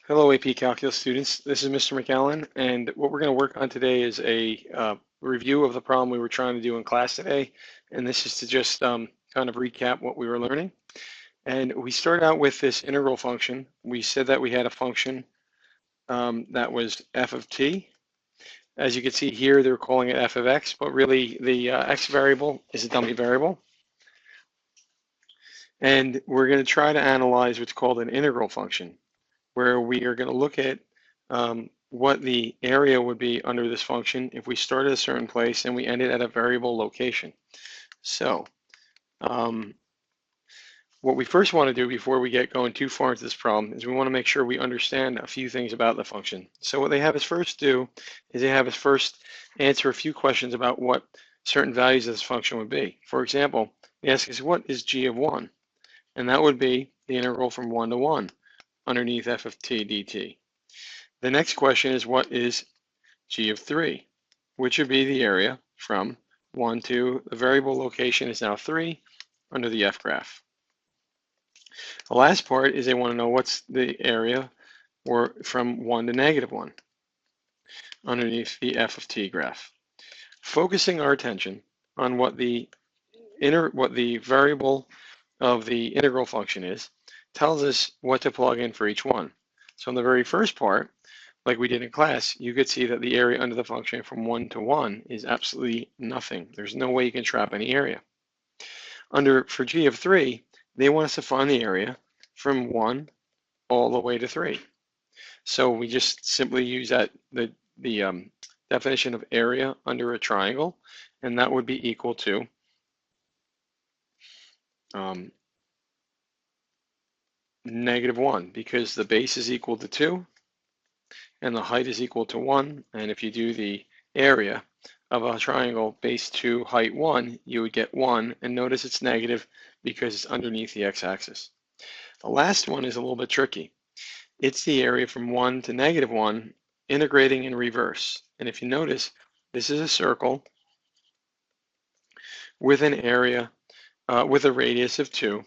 Hello, AP Calculus students. This is Mr. McAllen, and what we're going to work on today is a review of the problem we were trying to do in class today. And this is to just kind of recap what we were learning. And we started out with this integral function. We said that we had a function that was f of t. As you can see here, they're calling it f of x, but really the x variable is a dummy variable. And we're going to try to analyze what's called an integral function, where we are going to look at what the area would be under this function if we start at a certain place and we ended at a variable location. So what we first want to do before we get going too far into this problem is we want to make sure we understand a few things about the function. So what they have us first do is they have us first answer a few questions about what certain values of this function would be. For example, they ask us, what is g of 1? And that would be the integral from 1 to 1 underneath f of t dt. The next question is, what is g of 3, which would be the area from 1 to the variable location is now 3 under the f graph. The last part is they want to know what's the area or from 1 to negative 1 underneath the f of t graph. Focusing our attention on what the variable of the integral function is tells us what to plug in for each one. So in the very first part, like we did in class, you could see that the area under the function from 1 to 1 is absolutely nothing. There's no way you can trap any area. For g of 3, they want us to find the area from 1 all the way to 3. So we just simply use the definition of area under a triangle, and that would be equal to negative 1, because the base is equal to 2 and the height is equal to 1. And if you do the area of a triangle base 2, height 1, you would get 1. And notice it's negative because it's underneath the x-axis. The last one is a little bit tricky. It's the area from 1 to negative 1 integrating in reverse. And if you notice, this is a circle with an area with a radius of 2.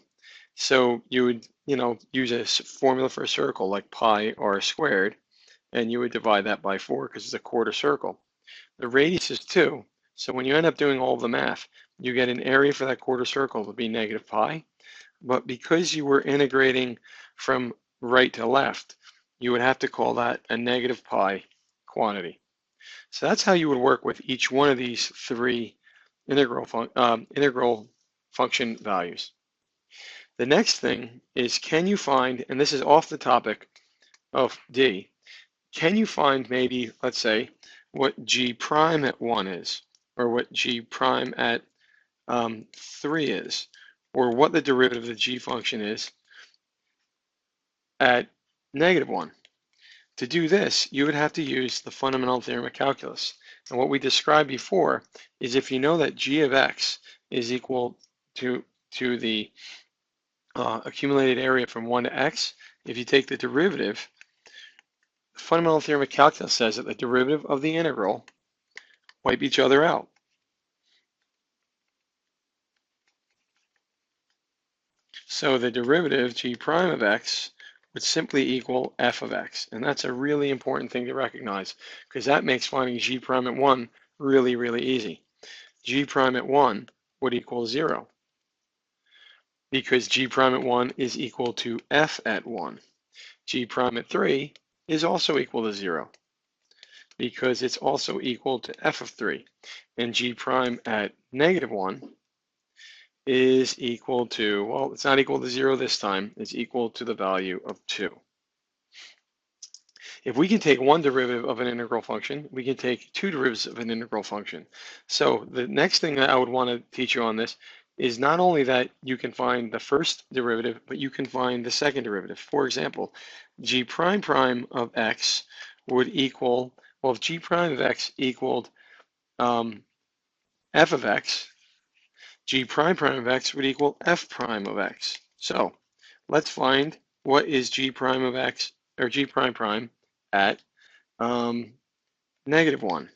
So you would, use a formula for a circle like pi r squared, and you would divide that by 4 because it's a quarter circle. The radius is 2, so when you end up doing all of the math, you get an area for that quarter circle to be negative pi, but because you were integrating from right to left, you would have to call that a negative pi quantity. So that's how you would work with each one of these three integral function values. The next thing is, can you find, and this is off the topic of D, can you find maybe, let's say, what g prime at 1 is, or what g prime at 3 is, or what the derivative of the g function is at negative 1. To do this, you would have to use the fundamental theorem of calculus. And what we described before is if you know that g of x is equal to the accumulated area from 1 to x, if you take the derivative, the fundamental theorem of calculus says that the derivative of the integral wipe each other out. So the derivative g prime of x would simply equal f of x. And that's a really important thing to recognize because that makes finding g prime at 1 really, really easy. G prime at 1 would equal 0 because g prime at 1 is equal to f at 1. G prime at 3 is also equal to 0 because it's also equal to f of 3. And g prime at negative 1 is equal to, well, it's not equal to 0 this time, it's equal to the value of 2. If we can take one derivative of an integral function, we can take two derivatives of an integral function. So the next thing that I would want to teach you on this is not only that you can find the first derivative, but you can find the second derivative. For example, g prime prime of x would equal, well, if g prime of x equaled f of x, g prime prime of x would equal f prime of x. So let's find what is g prime of x, or g prime prime at negative 1.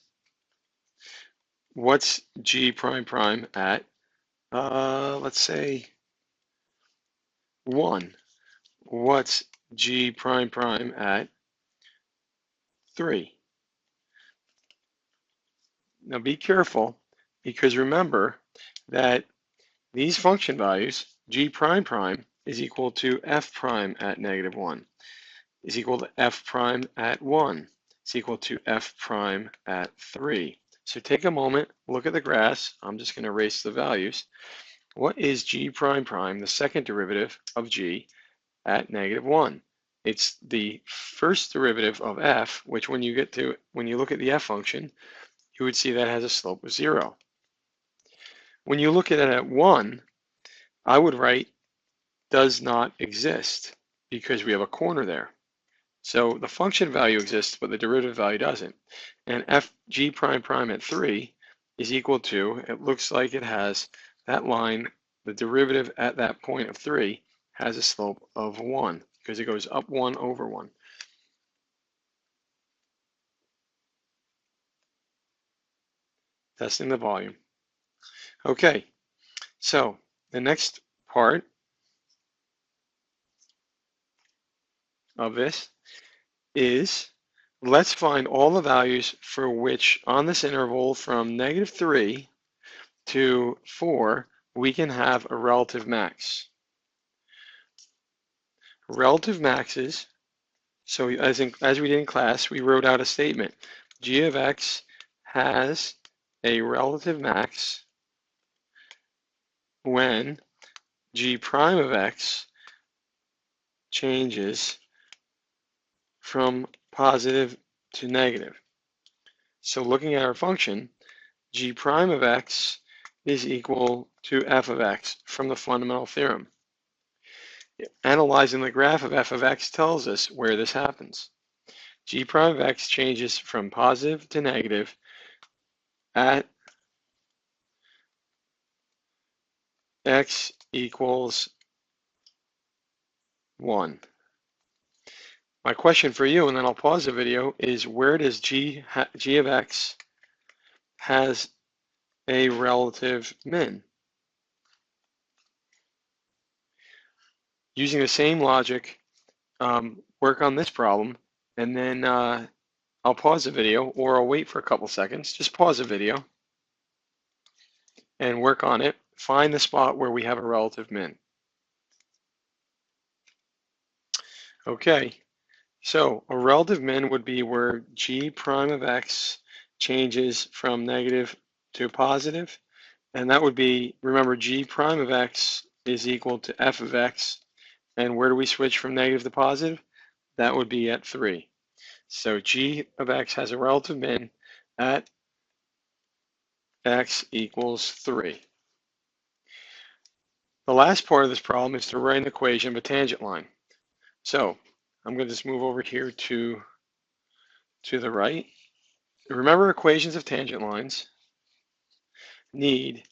What's g prime prime at, let's say, 1? What's g prime prime at 3. Now be careful, because remember that these function values, g prime prime is equal to f prime at -1, is equal to f prime at 1, is equal to f prime at 3. So take a moment, look at the graphs. I'm just going to erase the values. What is g prime prime, the second derivative of g, at -1? It's the first derivative of f, which when you look at the f function, you would see that has a slope of 0. When you look at it at 1, I would write does not exist, because we have a corner there. So the function value exists, but the derivative value doesn't. And f g prime prime at 3 is equal to, it looks like it has that line, the derivative at that point of 3 has a slope of 1, because it goes up 1 over 1. Testing the volume. Okay, so the next part of this is, let's find all the values for which on this interval from -3 to 4 we can have a relative max. Relative maxes, so as we did in class, we wrote out a statement. G of x has a relative max when g prime of x changes from positive to negative. So looking at our function, g prime of x is equal to f of x from the fundamental theorem. Analyzing the graph of f of x tells us where this happens. G prime of x changes from positive to negative at x equals 1. My question for you, and then I'll pause the video, is where does g of x has a relative min? Using the same logic, work on this problem, and then I'll pause the video, or I'll wait for a couple seconds. Just pause the video and work on it. Find the spot where we have a relative min. Okay, so a relative min would be where g prime of x changes from negative to positive, and that would be, remember, g prime of x is equal to f of x, and where do we switch from negative to positive? That would be at 3. So g of x has a relative min at x equals 3. The last part of this problem is to write an equation of a tangent line. So I'm going to just move over here to the right. Remember, equations of tangent lines need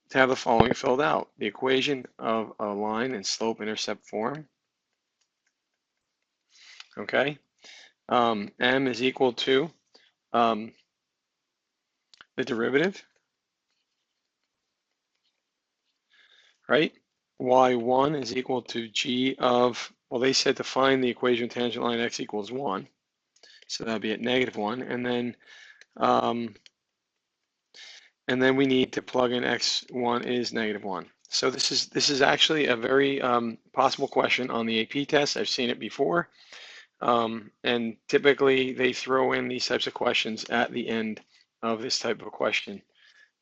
to have the following filled out. The equation of a line in slope-intercept form. Okay. M is equal to the derivative, right? Y1 is equal to g of, well, they said to find the equation of tangent line x equals 1. So that'd be at -1. And then we need to plug in x1 is -1. So this is actually a very possible question on the AP test. I've seen it before. And typically they throw in these types of questions at the end of this type of a question.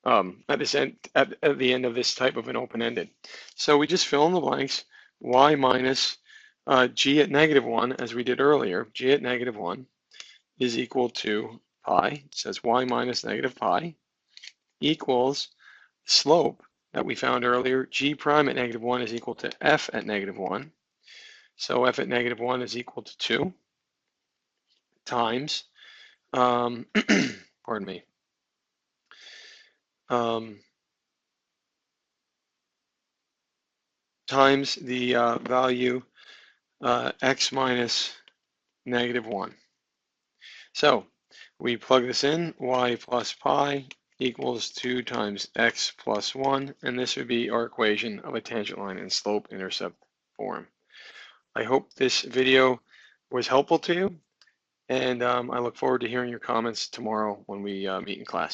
At the end of this type of an open-ended. So we just fill in the blanks. Y minus g at -1, as we did earlier. G at -1 is equal to pi. It says y minus -pi equals slope that we found earlier. G prime at -1 is equal to f at -1. So f at -1 is equal to 2 times, pardon me, times the value x minus -1. So we plug this in, y plus pi equals 2 times x plus 1, and this would be our equation of a tangent line in slope-intercept form. I hope this video was helpful to you, and I look forward to hearing your comments tomorrow when we meet in class.